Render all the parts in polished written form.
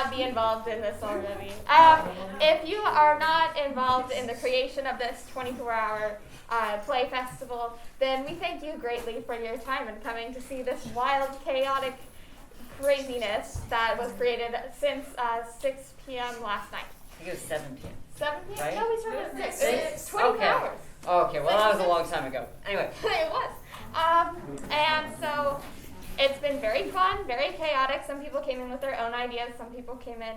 not be involved in this already. If you are not involved in the creation of this 24-hour play festival, then we thank you greatly for your time and coming to see this wild, chaotic craziness that was created since 6 p.m. last night. I think it was 7 p.m. 7 p.m.? Right? No, we started at 6. It's 24 Okay. hours. Okay, well that was a long time ago. Anyway. It was. And so it's been very fun, very chaotic. Some people came in with their own ideas. Some people came in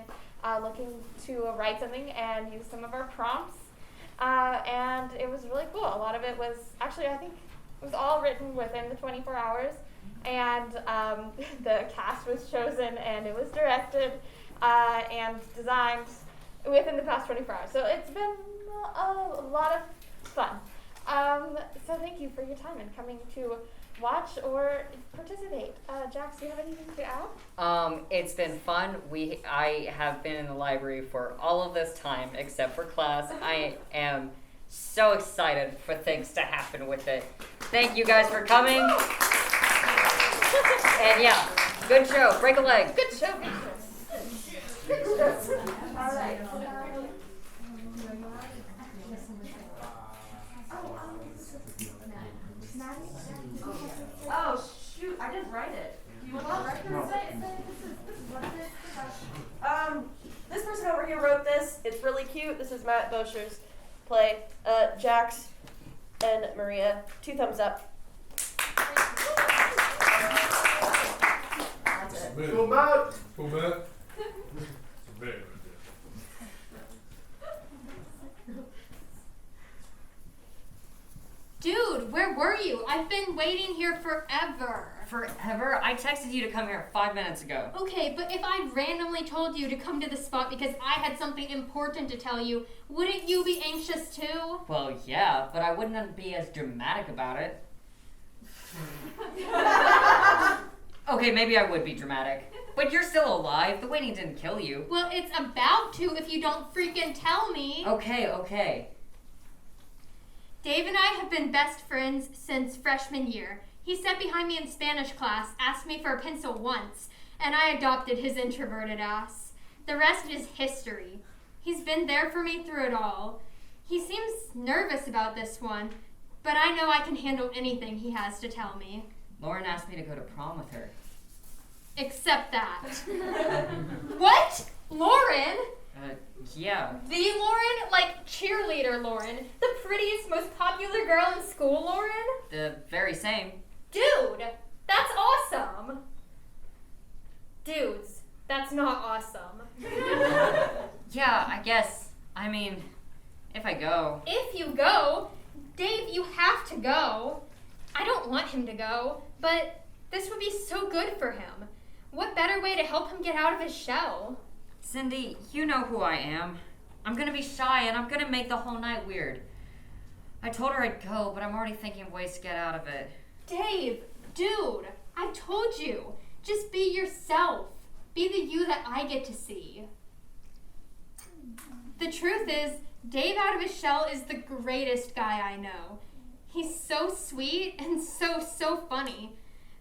looking to write something and use some of our prompts. And it was really cool. A lot of it was, actually, I think it was all written within the 24 hours. And the cast was chosen and it was directed and designed within the past 24 hours. So it's been a lot of fun. So thank you for your time and coming to watch or participate. Jax, do you have anything to add? It's been fun. I have been in the library for all of this time except for class. I am so excited for things to happen with it. Thank you guys for coming. And yeah, good show. Break a leg. Good show. Good show. All right. Oh shoot! I didn't write it. Do you want to write it? This is what it is. This person over here wrote this. It's really cute. This is Matt Bosher's play. Jax and Maria. 2 thumbs up. That's it. Cool, Matt. Cool, Matt. Very good. Dude, where were you? I've been waiting here forever. Forever? I texted you to come here 5 minutes ago. Okay, but if I randomly told you to come to the spot because I had something important to tell you, wouldn't you be anxious too? Well, yeah, but I wouldn't be as dramatic about it. Okay, maybe I would be dramatic. But you're still alive. The waiting didn't kill you. Well, it's about to if you don't freaking tell me. Okay. Dave and I have been best friends since freshman year. He sat behind me in Spanish class, asked me for a pencil once, and I adopted his introverted ass. The rest is history. He's been there for me through it all. He seems nervous about this one, but I know I can handle anything he has to tell me. Lauren asked me to go to prom with her. Except that. What? Lauren? Yeah. The Lauren? Like cheerleader Lauren? The prettiest, most popular girl in school Lauren? The very same. Dude, that's awesome. Dudes, that's not awesome. Yeah, I guess. I mean, if I go. If you go, Dave, you have to go. I don't want him to go, but this would be so good for him. What better way to help him get out of his shell? Cindy, you know who I am. I'm gonna be shy and I'm gonna make the whole night weird. I told her I'd go, but I'm already thinking of ways to get out of it. Dave, dude, I told you. Just be yourself. Be the you that I get to see. The truth is, Dave out of his shell is the greatest guy I know. He's so sweet and so funny.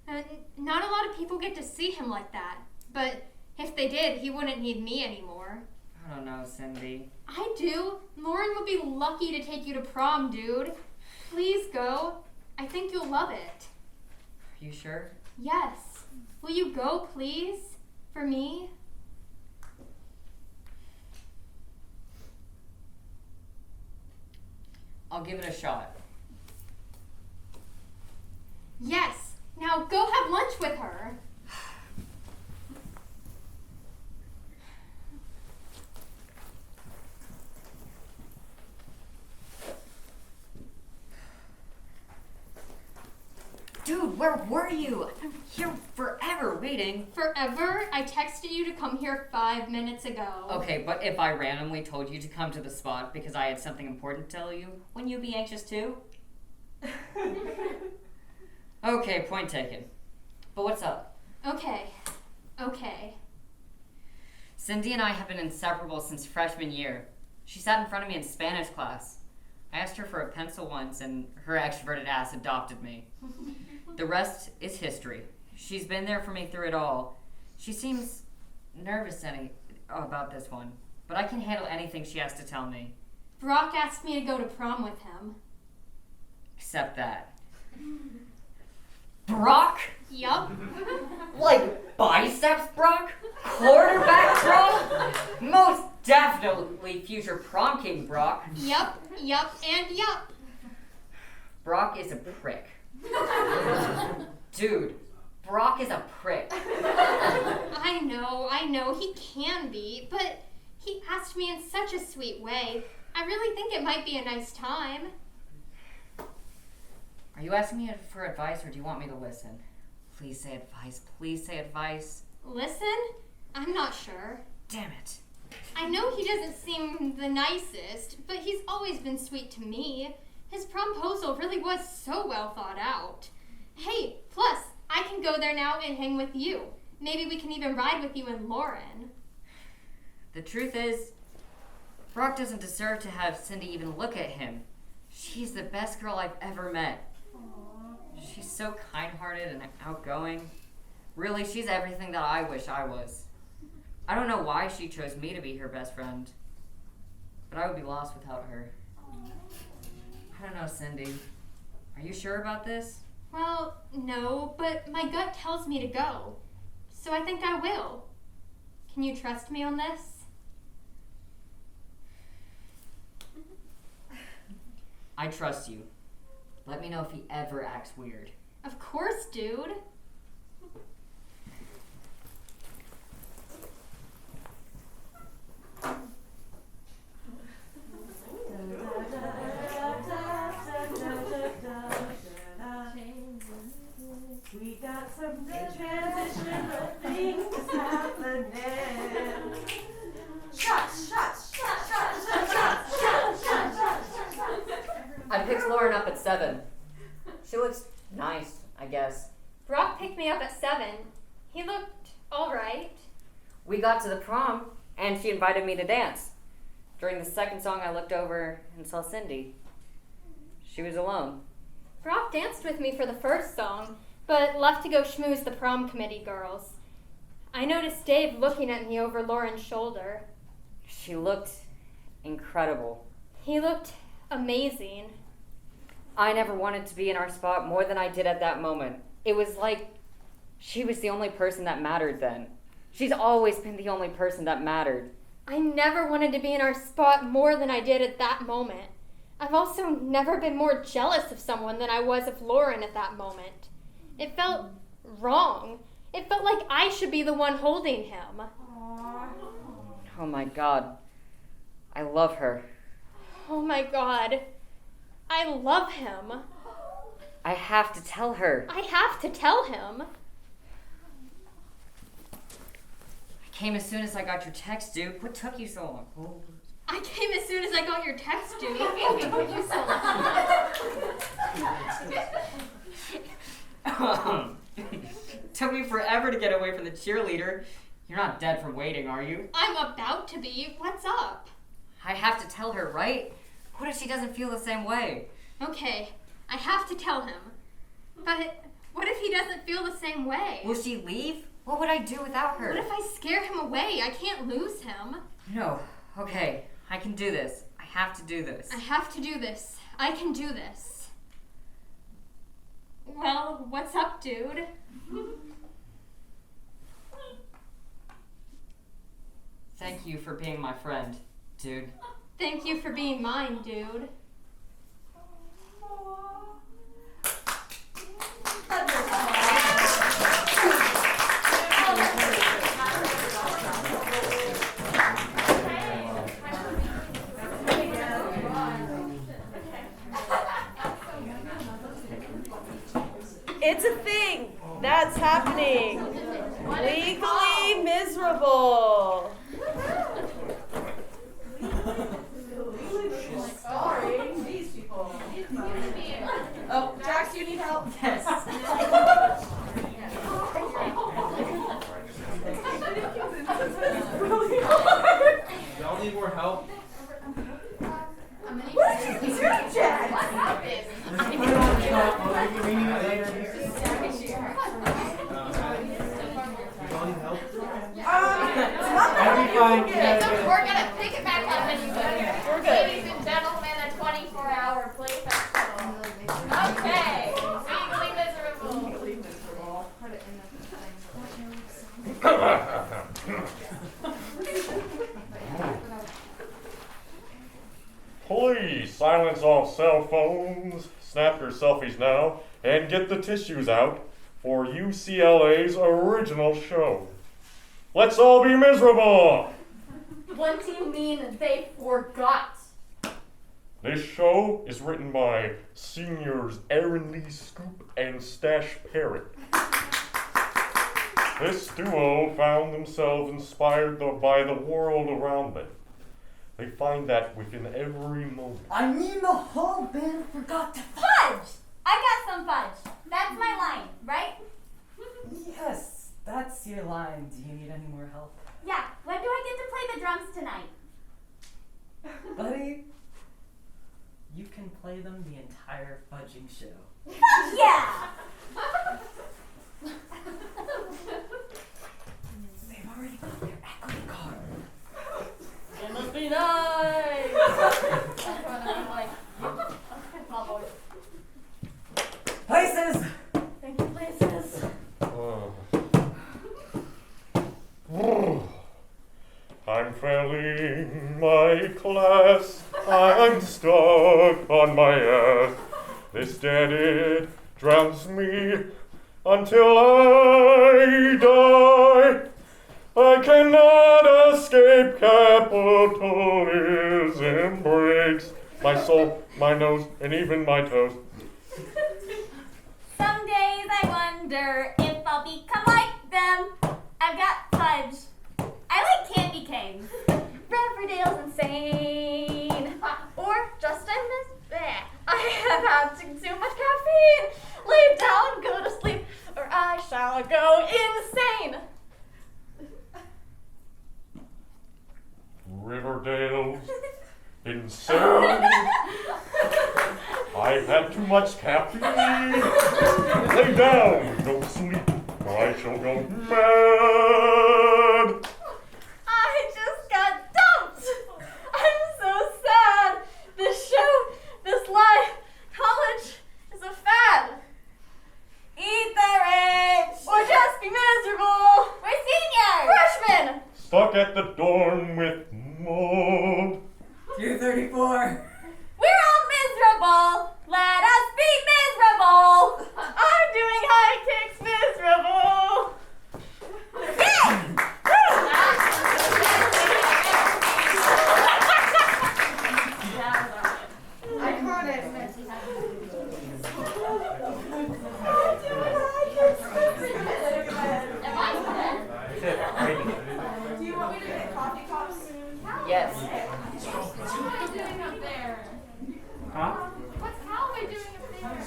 And not a lot of people get to see him like that. But if they did, he wouldn't need me anymore. I don't know, Cindy. I do. Lauren would be lucky to take you to prom, dude. Please go. I think you'll love it. You sure? Yes. Will you go, please? For me? I'll give it a shot. Yes. Now go have lunch with her. Dude, where were you? I've been here forever waiting. Forever? I texted you to come here 5 minutes ago. Okay, but if I randomly told you to come to the spot because I had something important to tell you, wouldn't you be anxious too? Okay, point taken. But what's up? Okay. Cindy and I have been inseparable since freshman year. She sat in front of me in Spanish class. I asked her for a pencil once, and her extroverted ass adopted me. The rest is history. She's been there for me through it all. She seems nervous about this one, but I can handle anything she has to tell me. Brock asked me to go to prom with him. Except that. Brock? Yup. Like biceps Brock? Quarterback Brock? Most definitely future prom king Brock. Yup, and yup. Brock is a prick. Dude, Brock is a prick. I know, he can be, but he asked me in such a sweet way. I really think it might be a nice time. Are you asking me for advice or do you want me to listen? Please say advice. Please say advice. Listen? I'm not sure. Damn it. I know he doesn't seem the nicest, but he's always been sweet to me. His promposal really was so well thought out. Hey, plus, I can go there now and hang with you. Maybe we can even ride with you and Lauren. The truth is, Brock doesn't deserve to have Cindy even look at him. She's the best girl I've ever met. She's so kind-hearted and outgoing. Really, she's everything that I wish I was. I don't know why she chose me to be her best friend, but I would be lost without her. I don't know, Cindy. Are you sure about this? Well, no, but my gut tells me to go. So I think I will. Can you trust me on this? I trust you. Let me know if he ever acts weird. Of course, dude. We got some good transition, but things happening. Shots. I picked Lauren up at 7. She looks nice, I guess. Brock picked me up at 7. He looked alright. We got to the prom, and she invited me to dance. During the second song, I looked over and saw Cindy. She was alone. Brock danced with me for the first song, but left to go schmooze the prom committee girls. I noticed Dave looking at me over Lauren's shoulder. She looked incredible. He looked amazing. I never wanted to be in our spot more than I did at that moment. It was like she was the only person that mattered then. She's always been the only person that mattered. I never wanted to be in our spot more than I did at that moment. I've also never been more jealous of someone than I was of Lauren at that moment. It felt wrong. It felt like I should be the one holding him. Oh my God. I love her. Oh my God. I love him. I have to tell her. I have to tell him. I came as soon as I got your text, dude. What took you so long? Oh. I came as soon as I got your text, dude. What took you so long? Took me forever to get away from the cheerleader. You're not dead from waiting, are you? I'm about to be. What's up? I have to tell her, right? What if she doesn't feel the same way? Okay, I have to tell him. But what if he doesn't feel the same way? Will she leave? What would I do without her? What if I scare him away? I can't lose him. No. Okay, I can do this. I have to do this. I have to do this. I can do this. Well, what's up, dude? Thank you for being my friend, dude. Thank you for being mine, dude. It's a thing that's happening. Legally miserable. Sorry, these people. Oh, Jax, you need help? Yes. Y'all need more help? What did you do, Jax? Y'all need help? It's not that fine. We're gonna pick it back up anyway. We're good. Ladies and gentlemen, a 24-hour play festival. Okay. Legally miserable. Please silence all cell phones, snap your selfies now, and get the tissues out for UCLA's original show. Let's all be miserable! What do you mean they forgot? This show is written by seniors Aaron Lee Scoop and Stash Parrott. This duo found themselves inspired by the world around them. They find that within every moment. I mean, the whole band forgot to Fudge! I got some fudge. That's my line, right? Yes, that's your line. Do you need any more help? Yeah, when do I get to play the drums tonight? Buddy, you can play them the entire fudging show. Yeah! They've already got their equity card. It must be nice. I'm like, small boys. Places! Thank you, places. I'm failing my class. I'm stuck on my ass. This debt it drowns me until I die. I cannot escape capitalism breaks my soul, my nose, and even my toes. Some days I wonder if I'll become like them. I've got fudge. I like candy canes. Riverdale's insane. Or just in this bed. I have had too much caffeine. Lay down, go to sleep, or I shall go insane. Riverdale's insane. I've had too much caffeine. Lay down, go to sleep, or I shall go mad. I just got dumped. I'm so sad. This show, this life, college is a fad. Eat the rich! Or just be miserable. We're seniors! Freshmen. Stuck at the dorm with mold. 234. We're all miserable! Let us be miserable! I'm doing high kicks miserable. Do you want me to get coffee cups? Yes. What's Callaway doing up there? Huh? What's Callaway doing up there?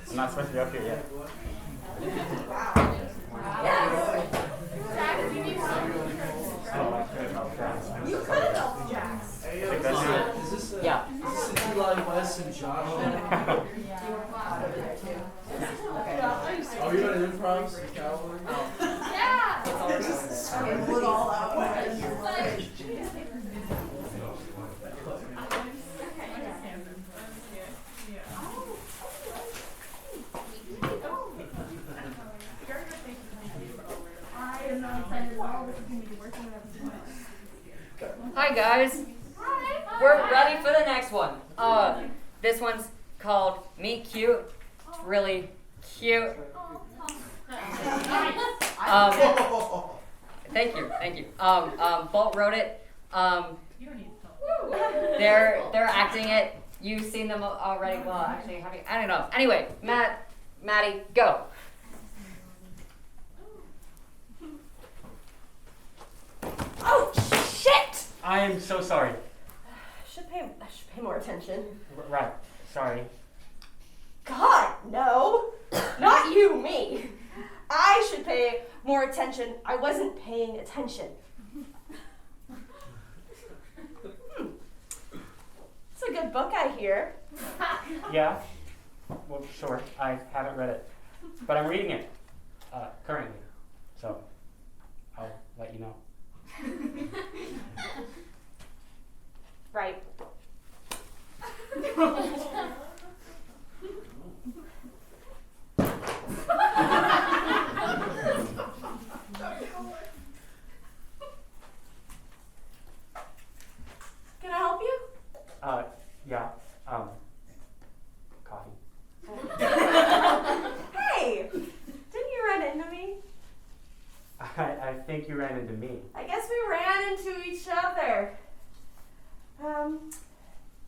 I'm not supposed to be up here yet. Jack, you need some. You could have helped Jax. I think that's it. Is this Yeah. Eli West and Josh? Oh, you're an improv cowboy? Yeah. Pull it all out. Hi guys. Hi. We're ready for the next one. This one's called Meet Cute. It's really cute. Thank you. Bolt wrote it. They're acting it. You've seen them already. Well, actually, I don't know. Anyway, Maddie, go. Oh, shit! I am so sorry. I should pay more attention. Right. Sorry. God, no. Not you, me. I should pay more attention. I wasn't paying attention. It's a good book, I hear. Yeah? Well, sure. I haven't read it. But I'm reading it. Currently. So, I'll let you know. Right. Can I help you? Yeah. Coffee. Hey! Didn't you run into me? I think you ran into me. I guess we ran into each other.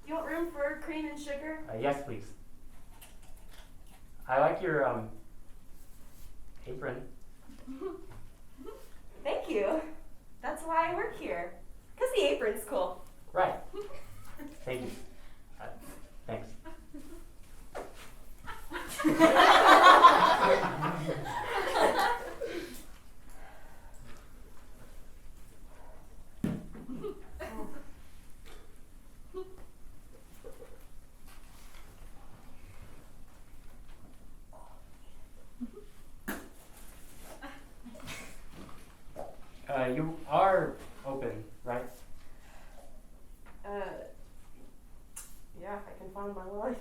You want room for cream and sugar? Yes, please. I like your, apron. Thank you. That's why I work here. Because the apron's cool. Right. Thank you. Thanks. You are open, right? Yeah, if I can find my line.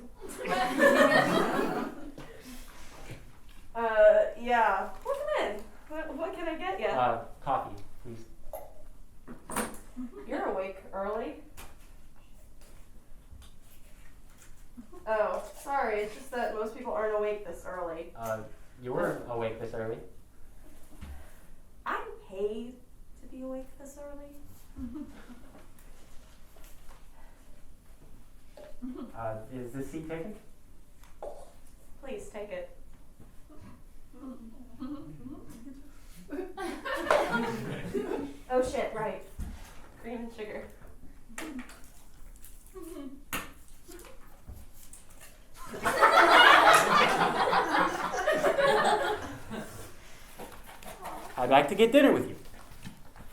Yeah. Welcome in. What can I get you? Coffee, please. You're awake early. Oh, sorry. It's just that most people aren't awake this early. You weren't awake this early. I'm paid to be awake this early. Is this seat taken? Please take it. Oh shit, right. Cream and sugar. I'd like to get dinner with you.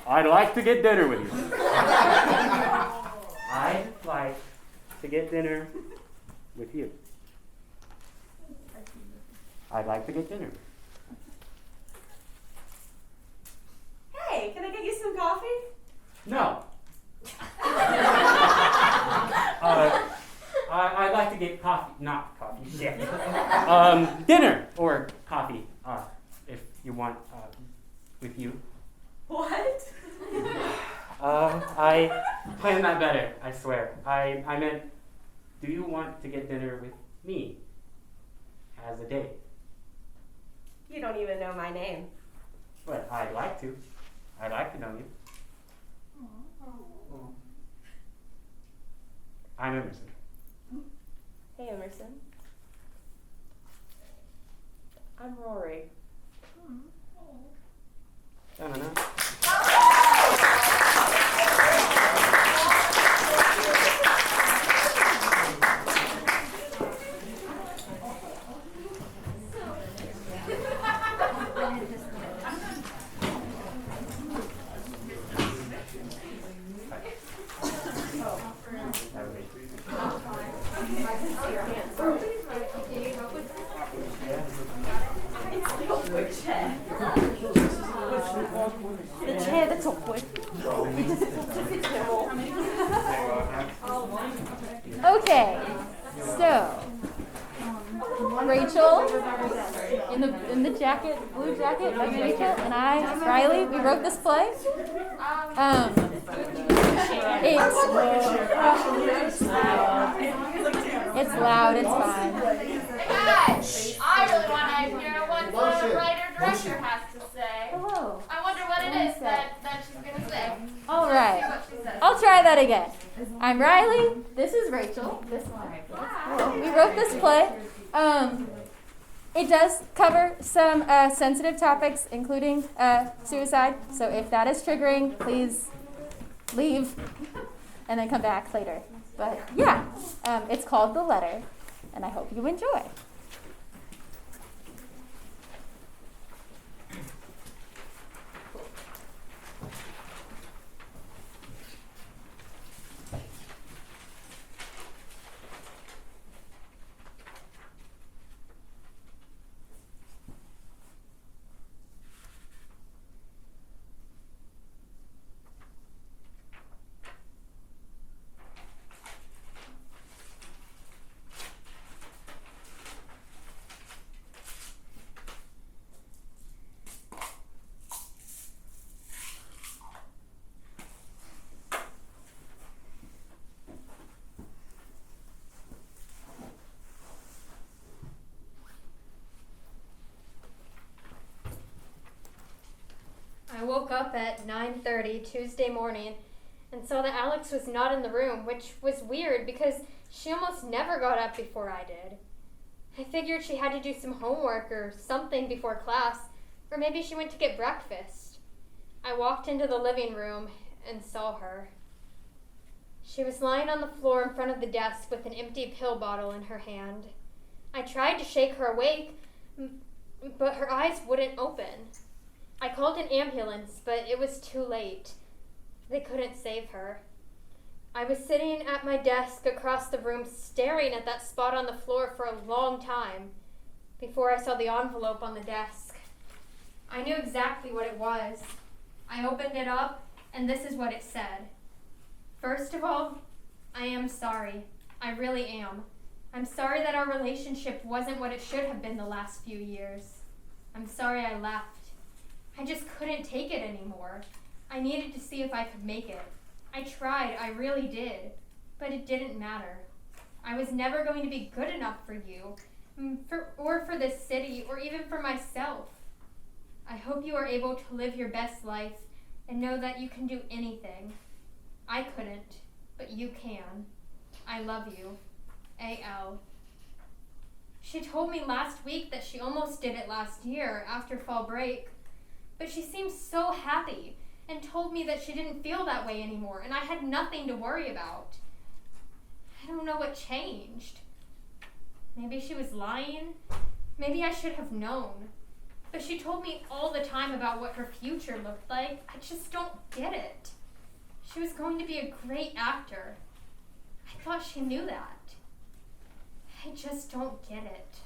I'd like to get dinner with you. I'd like to get dinner with you. I'd like to get dinner. Hey, can I get you some coffee? No. I'd like to get coffee, not coffee, shit. Dinner or coffee, if you want, with you. What? I planned that better, I swear. I meant, do you want to get dinner with me as a date? You don't even know my name. But I'd like to. I'd like to know you. I'm Emerson. Hey, Emerson. I'm Rory. I don't know. The chair that's awkward. Okay, so Rachel in the jacket, blue jacket, that's Rachel, and I, Riley, we wrote this play. It's loud, it's fine. Hey guys, I really want to hear what the writer-director has to say. Hello. I wonder what it is that she's going to say. All right. Let's see what she says. I'll try that again. I'm Riley. This is Rachel. This one. We wrote this play. It does cover some sensitive topics, including suicide. So if that is triggering, please leave and then come back later. But yeah, it's called The Letter, and I hope you enjoy. woke up at 9:30 Tuesday morning and saw that Alex was not in the room, which was weird because she almost never got up before I did. I figured she had to do some homework or something before class, or maybe she went to get breakfast. I walked into the living room and saw her. She was lying on the floor in front of the desk with an empty pill bottle in her hand. I tried to shake her awake, but her eyes wouldn't open. I called an ambulance, but it was too late. They couldn't save her. I was sitting at my desk across the room staring at that spot on the floor for a long time before I saw the envelope on the desk. I knew exactly what it was. I opened it up, and this is what it said. First of all, I am sorry. I really am. I'm sorry that our relationship wasn't what it should have been the last few years. I'm sorry I left. I just couldn't take it anymore. I needed to see if I could make it. I tried, I really did, but it didn't matter. I was never going to be good enough for you, or for this city, or even for myself. I hope you are able to live your best life and know that you can do anything. I couldn't, but you can. I love you. A.L. She told me last week that she almost did it last year after fall break, but she seemed so happy and told me that she didn't feel that way anymore and I had nothing to worry about. I don't know what changed. Maybe she was lying. Maybe I should have known. But she told me all the time about what her future looked like. I just don't get it. She was going to be a great actor. I thought she knew that. I just don't get it.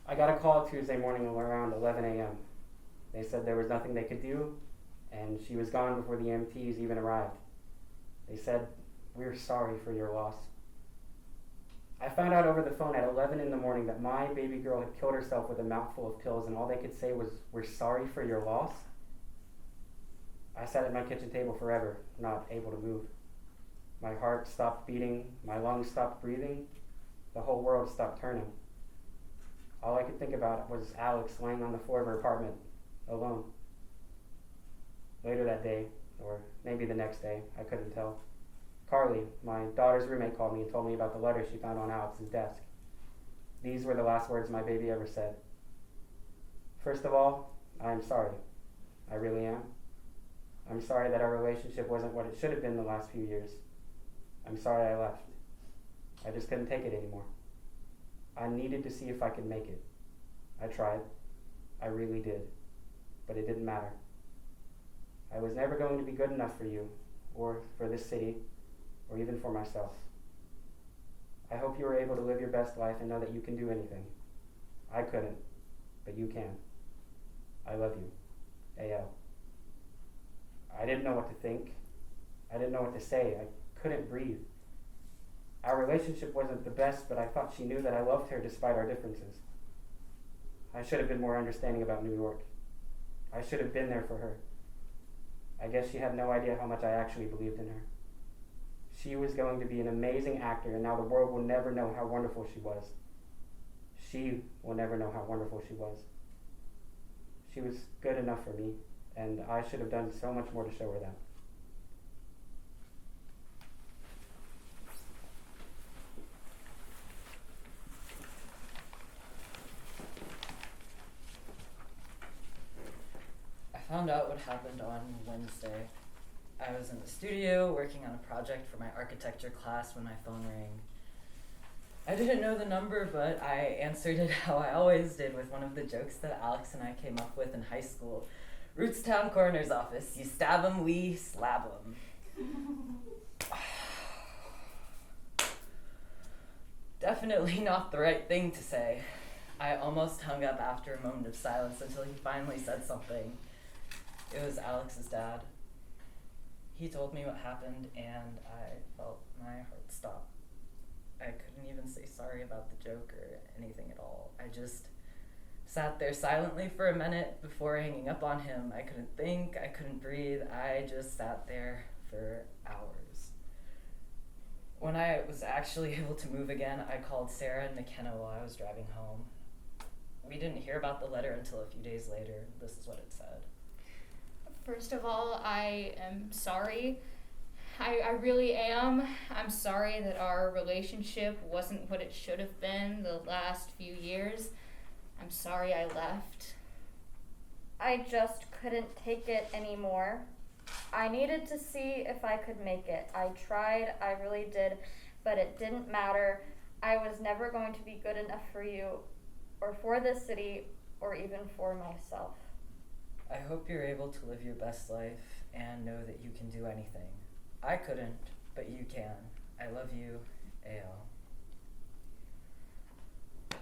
I got a call Tuesday morning around 11 a.m. They said there was nothing they could do, and she was gone before the EMTs even arrived. They said, "We're sorry for your loss." I found out over the phone at 11 in the morning that my baby girl had killed herself with a mouthful of pills, and all they could say was, "We're sorry for your loss." I sat at my kitchen table forever, not able to move. My heart stopped beating, my lungs stopped breathing, the whole world stopped turning. All I could think about was Alex laying on the floor of her apartment, alone. Later that day, or maybe the next day, I couldn't tell, Carly, my daughter's roommate, called me and told me about the letter she found on Alex's desk. These were the last words my baby ever said. "First of all, I am sorry. I really am. I'm sorry that our relationship wasn't what it should have been the last few years. I'm sorry I left. I just couldn't take it anymore. I needed to see if I could make it. I tried. I really did. But it didn't matter. I was never going to be good enough for you, or for this city, or even for myself. I hope you are able to live your best life and know that you can do anything. I couldn't, but you can. I love you. A.L." I didn't know what to think. I didn't know what to say. I couldn't breathe. Our relationship wasn't the best, but I thought she knew that I loved her despite our differences. I should have been more understanding about New York. I should have been there for her. I guess she had no idea how much I actually believed in her. She was going to be an amazing actor, and now the world will never know how wonderful she was. She will never know how wonderful she was. She was good enough for me, and I should have done so much more to show her that. I found out what happened on Wednesday. I was in the studio working on a project for my architecture class when my phone rang. I didn't know the number, but I answered it how I always did with one of the jokes that Alex and I came up with in high school. Rootstown Coroner's Office. You stab 'em, we slab 'em. Definitely not the right thing to say. I almost hung up after a moment of silence until he finally said something. It was Alex's dad. He told me what happened, and I felt my heart stop. I couldn't even say sorry about the joke or anything at all. I just sat there silently for a minute before hanging up on him. I couldn't think, I couldn't breathe. I just sat there for hours. When I was actually able to move again, I called Sarah and McKenna while I was driving home. We didn't hear about the letter until a few days later. This is what it said. First of all, I am sorry. I really am. I'm sorry that our relationship wasn't what it should have been the last few years. I'm sorry I left. I just couldn't take it anymore. I needed to see if I could make it. I tried, I really did, but it didn't matter. I was never going to be good enough for you, or for this city, or even for myself. I hope you're able to live your best life and know that you can do anything. I couldn't, but you can. I love you, A.L.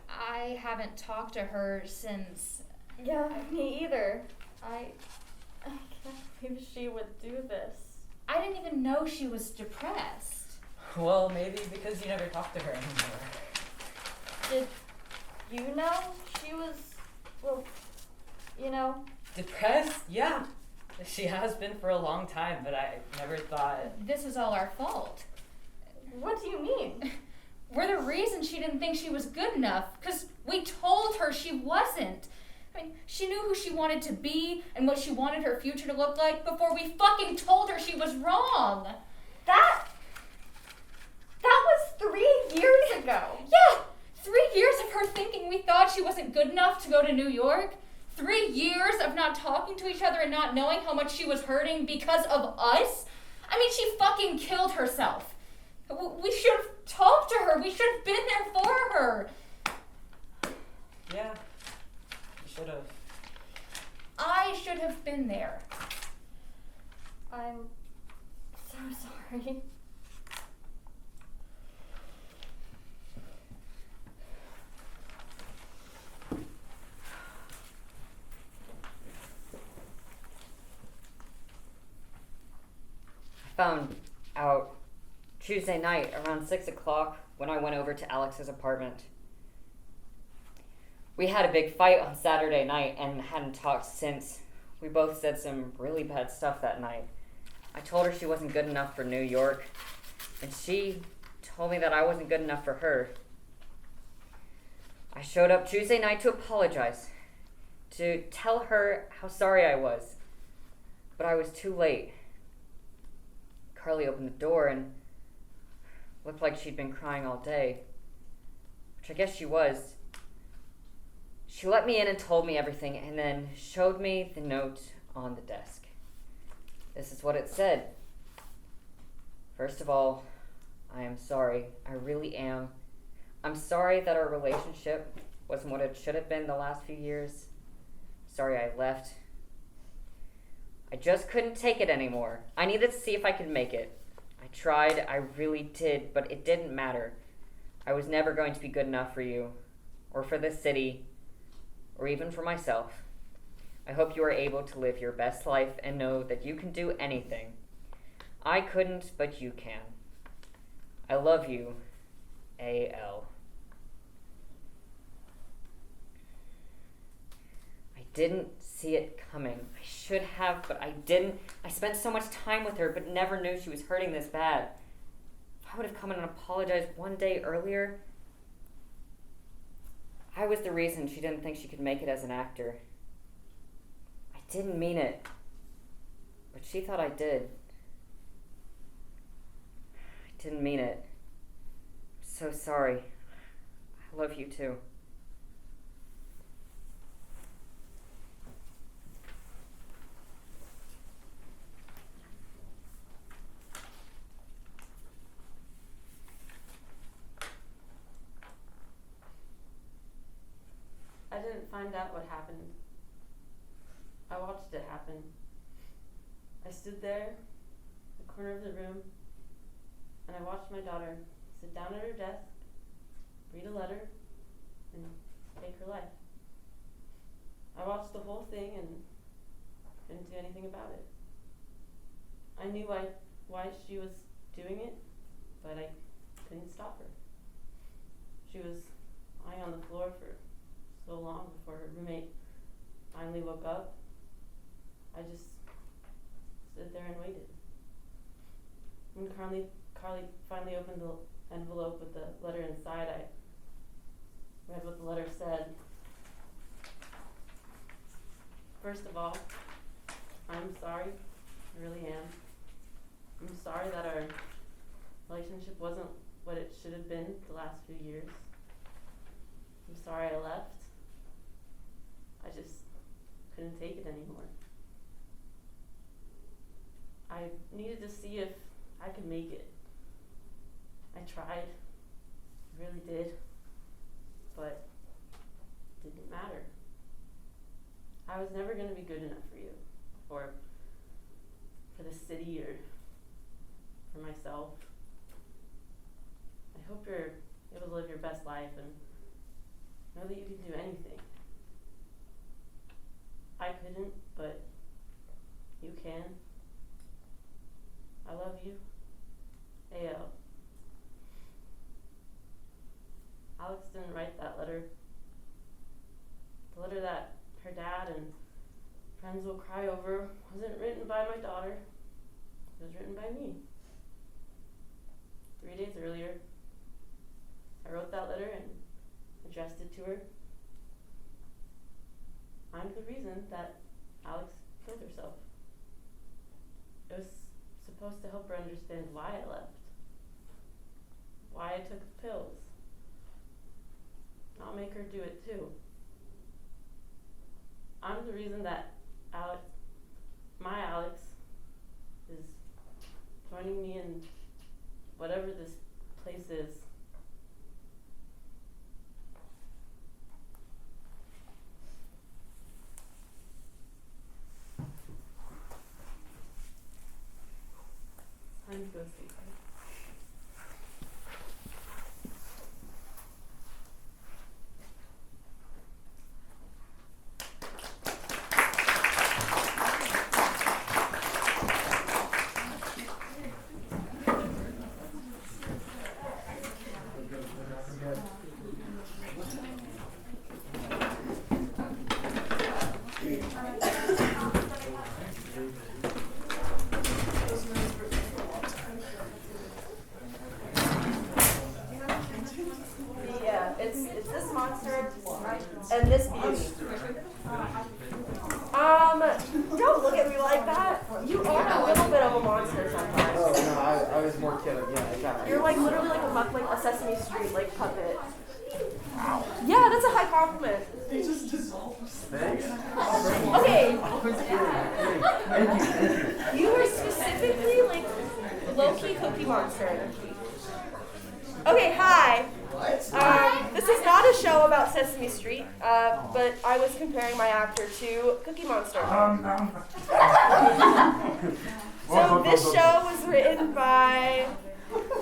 I haven't talked to her since... Yeah, me either. I can't believe she would do this. I didn't even know she was depressed. Well, maybe because you never talked to her anymore. Did you know she was, well, you know? Depressed? Yeah. She has been for a long time, but I never thought... This is all our fault. What do you mean? We're the reason she didn't think she was good enough, because we told her she wasn't. I mean, she knew who she wanted to be and what she wanted her future to look like before we fucking told her she was wrong. That was 3 years ago. Yeah, 3 years of her thinking we thought she wasn't good enough to go to New York. 3 years of not talking to each other and not knowing how much she was hurting because of us. I mean, she fucking killed herself. We should have talked to her. We should have been there for her. Yeah, you should have. I should have been there. I'm so sorry. Found out Tuesday night around 6 o'clock when I went over to Alex's apartment. We had a big fight on Saturday night and hadn't talked since. We both said some really bad stuff that night. I told her she wasn't good enough for New York, and she told me that I wasn't good enough for her. I showed up Tuesday night to apologize, to tell her how sorry I was, but I was too late. Carly opened the door and looked like she'd been crying all day, which I guess she was. She let me in and told me everything and then showed me the note on the desk. This is what it said. First of all, I am sorry. I really am. I'm sorry that our relationship wasn't what it should have been the last few years. Sorry I left. I just couldn't take it anymore. I needed to see if I could make it. I tried, I really did, but it didn't matter. I was never going to be good enough for you, or for this city, or even for myself. I hope you are able to live your best life and know that you can do anything. I couldn't, but you can. I love you, A.L. I didn't see it coming. I should have, but I didn't. I spent so much time with her, but never knew she was hurting this bad. If I would have come in and apologized one day earlier, I was the reason she didn't think she could make it as an actor. I didn't mean it, but she thought I did. I didn't mean it. I'm so sorry. I love you too. I didn't find out what happened. I watched it happen. I stood there in the corner of the room and I watched my daughter sit down at her desk, read a letter, and take her life. I watched the whole thing and didn't do anything about it. I knew why she was doing it, but I couldn't stop her. She was lying on the floor for so long before her roommate finally woke up. I just stood there and waited. When Carly finally opened the envelope with the letter inside, I read what the letter said. First of all, I'm sorry. I really am. I'm sorry that our relationship wasn't what it should have been the last few years. I'm sorry I left. I just couldn't take it anymore. I needed to see if I could make it. I tried. I really did. But it didn't matter. I was never going to be good enough for you, or for the city, or for myself. I hope you're able to live your best life and know that you can do anything. I couldn't, but you can. I love you. A.L. Alex didn't write that letter. The letter that her dad and friends will cry over wasn't written by my daughter. It was written by me. 3 days earlier, I wrote that letter and addressed it to her. I'm the reason that Alex killed herself. It was supposed to help her understand why I left, why I took the pills, not make her do it too. I'm the reason that my Alex, is joining me in whatever this place is. Time to go sleep. It's this monster and this beauty. Don't look at me like that. You are a little bit of a monster sometimes. Oh, no, I was more kidding. Yeah, I got it. You're like literally like a Sesame Street like puppet. Yeah, that's a high compliment. He just dissolves. Thanks. Okay. Thank you. You were specifically like low-key Cookie Monster energy. Okay, hi. This is not a show about Sesame Street, but I was comparing my actor to Cookie Monster. So this show was written by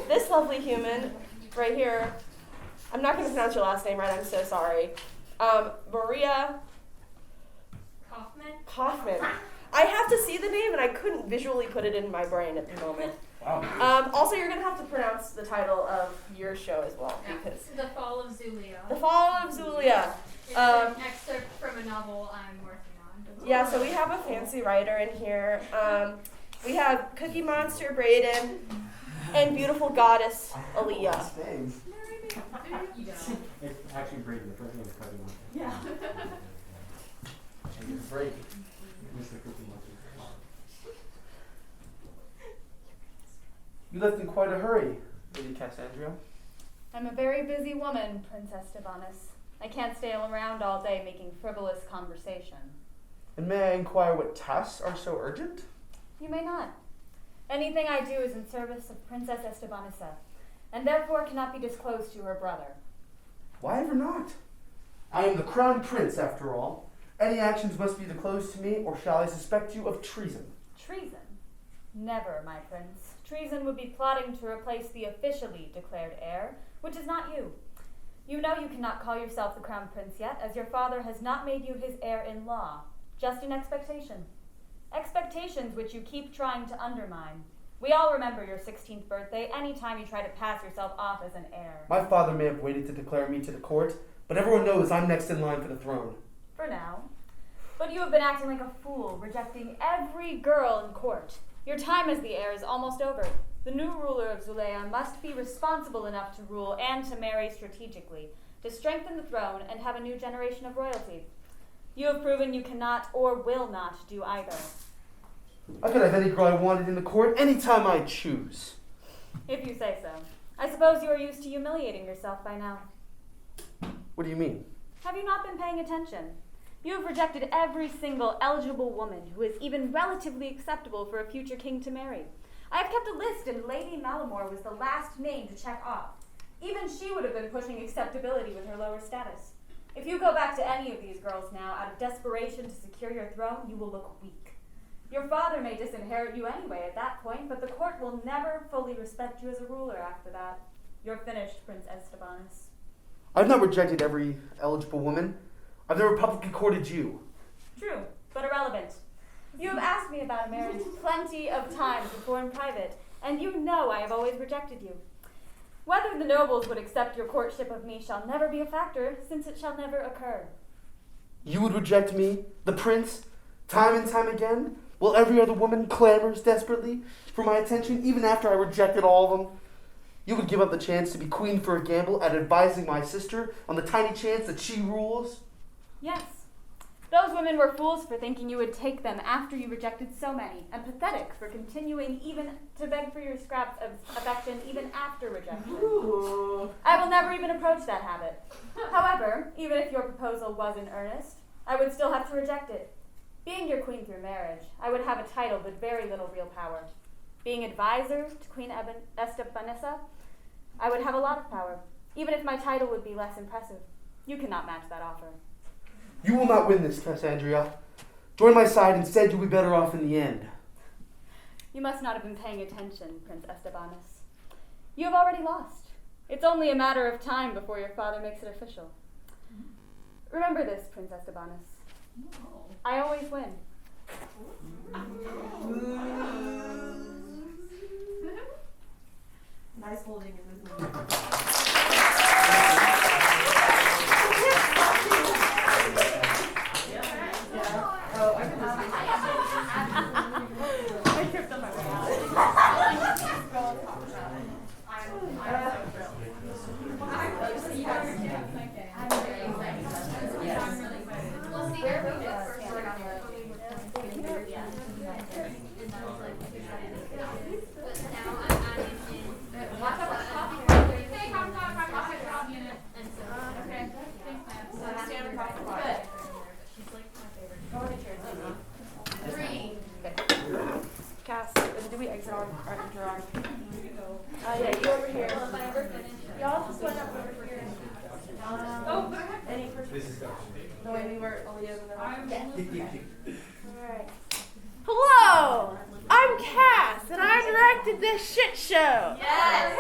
this lovely human right here. I'm not going to pronounce your last name right, I'm so sorry. Maria Kaufman. I have to see the name and I couldn't visually put it in my brain at the moment. Wow. Also, you're going to have to pronounce the title of your show as well. Because The Fall of Zulia. The Fall of Zulia. It's an excerpt from a novel I'm working on. Yeah, so we have a fancy writer in here. We have Cookie Monster Brayden and beautiful goddess Aaliyah. Thanks. It's actually Brayden. The first name is Cookie Monster. Yeah. Great. Mr. Cookie Monster. You left in quite a hurry, Lady Cassandra. I'm a very busy woman, Princess Stevanis. I can't stay around all day making frivolous conversation. And may I inquire what tasks are so urgent? You may not. Anything I do is in service of Princess Estebanisa, and therefore cannot be disclosed to her brother. Why ever not? I am the crown prince, after all. Any actions must be disclosed to me, or shall I suspect you of treason? Treason? Never, my prince. Treason would be plotting to replace the officially declared heir, which is not you. You know you cannot call yourself the crown prince yet, as your father has not made you his heir in law, just in expectation. Expectations which you keep trying to undermine. We all remember your 16th birthday any time you try to pass yourself off as an heir. My father may have waited to declare me to the court, but everyone knows I'm next in line for the throne. For now. But you have been acting like a fool, rejecting every girl in court. Your time as the heir is almost over. The new ruler of Zulea must be responsible enough to rule and to marry strategically, to strengthen the throne and have a new generation of royalty. You have proven you cannot or will not do either. I could have any girl I wanted in the court anytime I choose. If you say so. I suppose you are used to humiliating yourself by now. What do you mean? Have you not been paying attention? You have rejected every single eligible woman who is even relatively acceptable for a future king to marry. I have kept a list, and Lady Malamore was the last name to check off. Even she would have been pushing acceptability with her lower status. If you go back to any of these girls now out of desperation to secure your throne, you will look weak. Your father may disinherit you anyway at that point, but the court will never fully respect you as a ruler after that. You're finished, Prince Estebanus. I've not rejected every eligible woman. I've never publicly courted you. True, but irrelevant. You have asked me about a marriage plenty of times before in private, and you know I have always rejected you. Whether the nobles would accept your courtship of me shall never be a factor, since it shall never occur. You would reject me, the prince, time and time again, while every other woman clamors desperately for my attention, even after I rejected all of them? You would give up the chance to be queen for a gamble at advising my sister on the tiny chance that she rules? Yes. Those women were fools for thinking you would take them after you rejected so many, and pathetic for continuing even to beg for your scraps of affection even after rejection. Ooh. I will never even approach that habit. However, even if your proposal was in earnest, I would still have to reject it. Being your queen through marriage, I would have a title but very little real power. Being advisor to Queen Estebanessa, I would have a lot of power, even if my title would be less impressive. You cannot match that offer. You will not win this, Cassandra. Join my side, instead you'll be better off in the end. You must not have been paying attention, Prince Estebanus. You have already lost. It's only a matter of time before your father makes it official. Remember this, Prince Estebanus. I always win. Nice holding in this I tripped on my way Cass, do we exit our interarm? Yeah, you over here. Y'all just went up over here. Any questions? The way we were all the other Alright. Hello! I'm Cass, and I directed this shit show. Yes!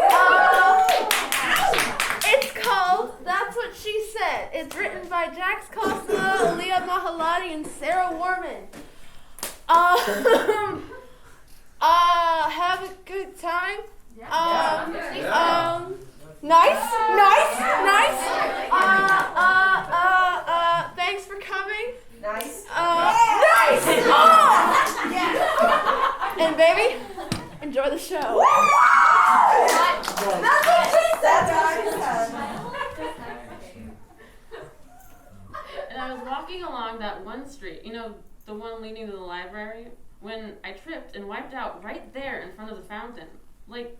It's called That's What She Said. It's written by Jax Costa, Aaliyah Mahalati, and Sarah Warman. Have a good time. Nice. Thanks for coming. Nice. Nice. And baby, enjoy the show. That's what she said. And I was walking along that one street, you know, the one leading to the library, when I tripped and wiped out right there in front of the fountain. Like,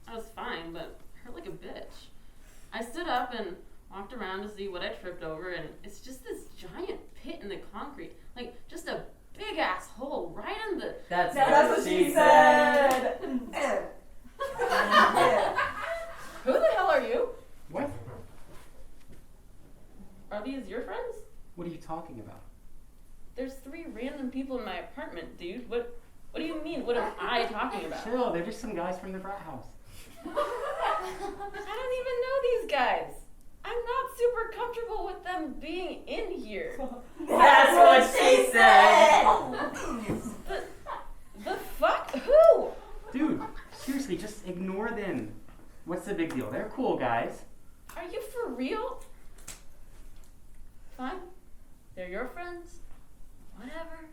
I was fine, but hurt like a bitch. I stood up and walked around to see what I tripped over, and it's just this giant pit in the concrete. Like, just a big ass hole right in the... That's what she said. Who the hell are you? What? Are these your friends? What are you talking about? There's 3 random people in my apartment, dude. What do you mean? What am I talking about? Chill, they're just some guys from the frat house. I don't even know these guys. I'm not super comfortable with them being in here. That's what she said. The fuck? Who? Dude, seriously, just ignore them. What's the big deal? They're cool guys. Are you for real? Fine. They're your friends. Whatever.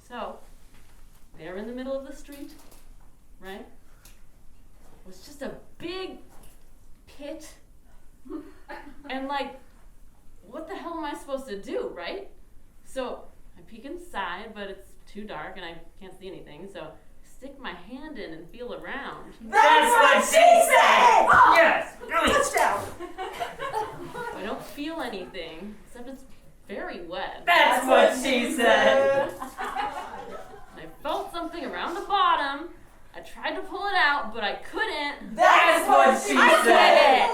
So, was just a big pit. And like, what the hell am I supposed to do, right? So I peek inside, but it's too dark and I can't see anything, so I stick my hand in and feel around. That's what she said! Yes! Touchdown! I don't feel anything, except it's very wet. That's what she said! I felt something around the bottom. I tried to pull it out, but I couldn't. That's what she I said! did it!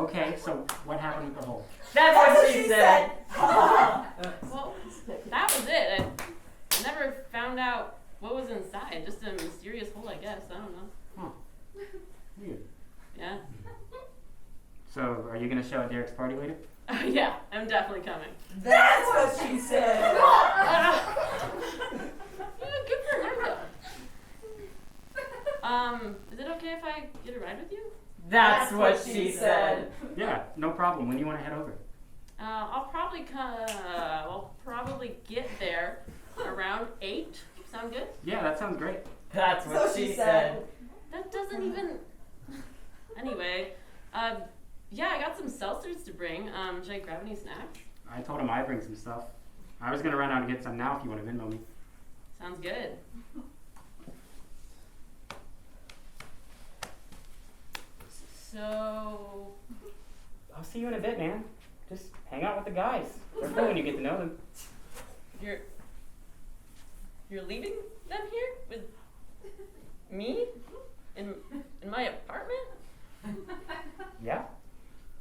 Okay, so what happened with the hole? That's what she said! Well, that was it. I never found out what was inside. Just a mysterious hole, I guess. I don't know. Huh. Weird. Yeah. So, are you gonna show at Derek's party later? Yeah, I'm definitely coming. That's what she said! Yeah, good for her though. Is it okay if I get a ride with you? That's what she said! Yeah, no problem. When do you want to head over? I'll probably get there around 8. Sound good? Yeah, that sounds great. That's what she said! That doesn't even. Anyway, yeah, I got some seltzers to bring. Should I grab any snacks? I told him I'd bring some stuff. I was gonna run out and get some now if you want to Venmo me. Sounds good. So. I'll see you in a bit, man. Just hang out with the guys. They're cool when you get to know them. You're leaving them here with me in my apartment? Yeah?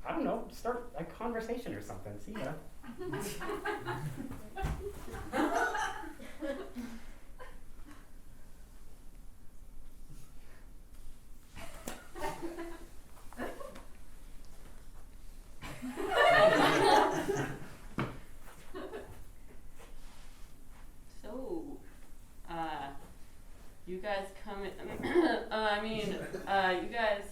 I don't know. Start a conversation or something. See ya. So, you guys coming? You guys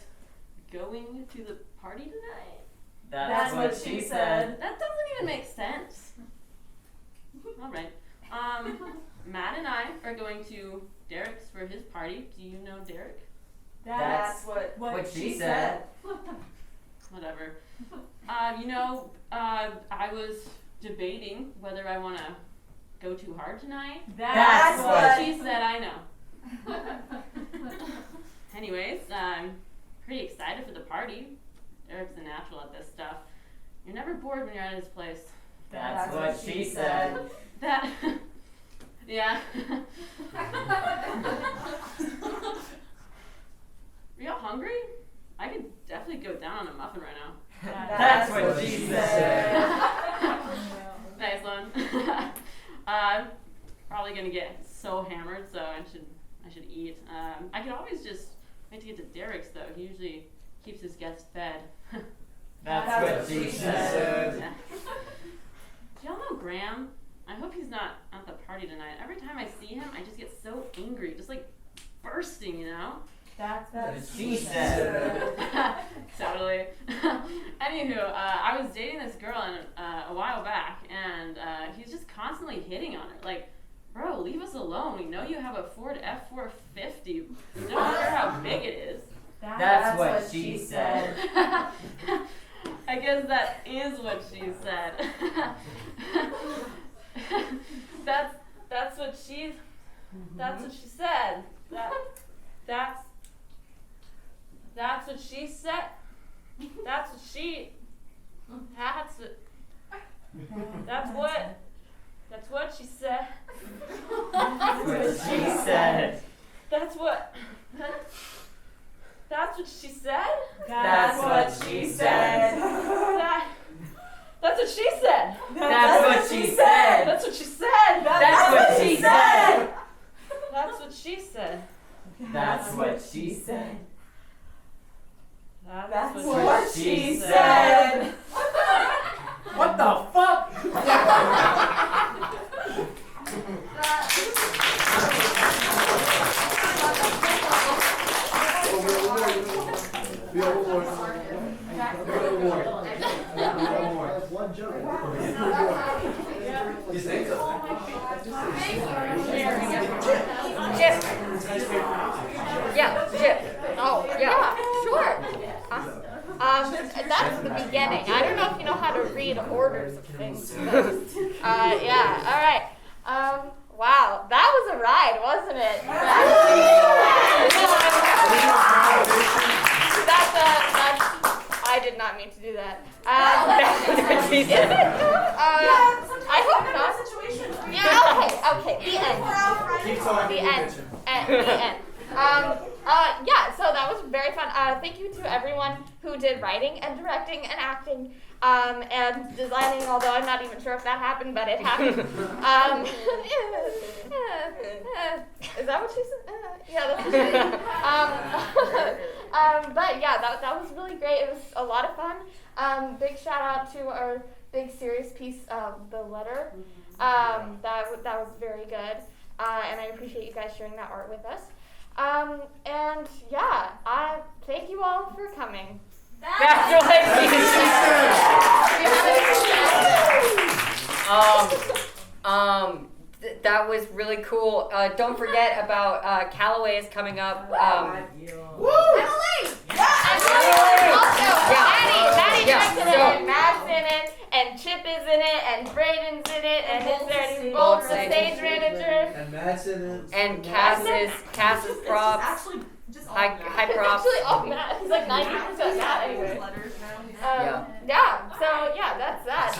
going to the party tonight? That's what she said. That doesn't even make sense. All right. Matt and I are going to Derek's for his party. Do you know Derek? That's what she said. Whatever. I was debating whether I want to go too hard tonight. That's what she said. I know. Anyways, I'm pretty excited for the party. Derek's a natural at this stuff. You're never bored when you're at his place. That's what she said. That. Yeah. Are y'all hungry? I could definitely go down on a muffin right now. That's what she said. Nice one. Probably gonna get so hammered, so I should eat. I could always just wait to get to Derek's though. He usually keeps his guests fed. That's what she said. Yeah. Do y'all know Graham? I hope he's not at the party tonight. Every time I see him, I just get so angry, just like bursting, you know? That's what she said. Totally. Anywho, I was dating this girl a while back, and he's just constantly hitting on her. Like, bro, leave us alone. We know you have a Ford F-450. No matter how big it is. That's what she said. I guess that is what she said. That's what she said. That's what she said. That's what she said. That's what she said. That's what she said. That's what she said. That's what she said. That's what she said. That's what she said. That's what she said. That's what she said. That's what she said. What the fuck? Yeah, Chip. Oh, yeah. that's the beginning. I don't know if you know how to read orders of things. But, yeah. All right. Wow, that was a ride, wasn't it? I did not mean to do that. I hope not. Yeah. Okay. The end. The end. The end. Yeah, so that was very fun. Thank you to everyone who did writing and directing and acting and designing, although I'm not even sure if that happened, but it happened. Is that what she said? Yeah, that's what she said. But yeah, that was really great. It was a lot of fun. Big shout out to our big serious piece, the letter. That was very good. And I appreciate you guys sharing that art with us. And yeah, I thank you all for coming. That's what she said. That was really cool. Don't forget about Callaway is coming up. Emily! Maddie directed it, and Matt's in it, and Chip is in it, and Braden's in it, and is there any Bolt's the stage manager? And Matt's in it. And Cass is props. High props. Actually, all Matt. He's like 90% Matt anyway. Yeah. So yeah, that's that.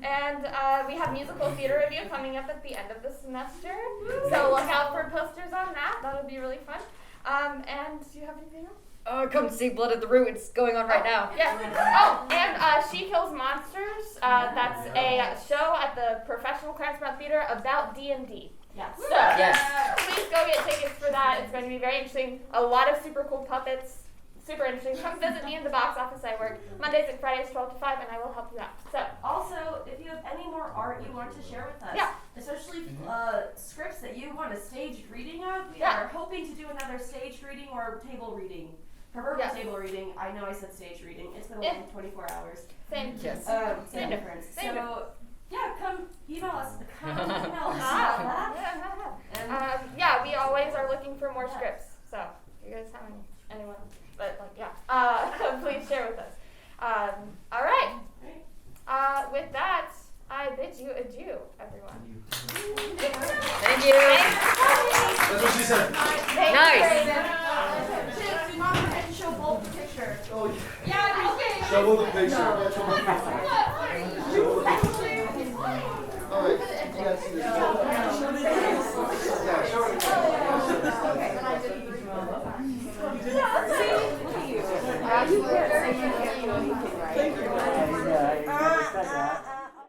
And we have musical theater review coming up at the end of the semester. So look out for posters on that. That'll be really fun. And do you have anything else? Come see Blood at the Root. It's going on right now. Yeah. Oh, and She Kills Monsters. That's a show at the Professional Craftsman Theater about D&D. Yes. So, please go get tickets for that. It's going to be very interesting. A lot of super cool puppets. Super interesting. Come visit me in the box office. I work Mondays and Fridays 12 to 5, and I will help you out. So, also, if you have any more art you want to share with us, especially scripts that you want a staged reading of, we are hoping to do another staged reading or table reading. Preferably table reading. I know I said staged reading. It's been a long 24 hours. Same. Yes. Same difference. Same so, yeah, come email us. Come email us about that. Yeah, we always are looking for more scripts. So, if you guys have anyone, but please share with us. All right. With that, I bid you adieu, everyone. Thank you. That's what she said. Nice. Chip, do not forget to show Bolt the picture. Oh, yeah, okay. show the picture. Yeah, show the picture. All right, you guys see this.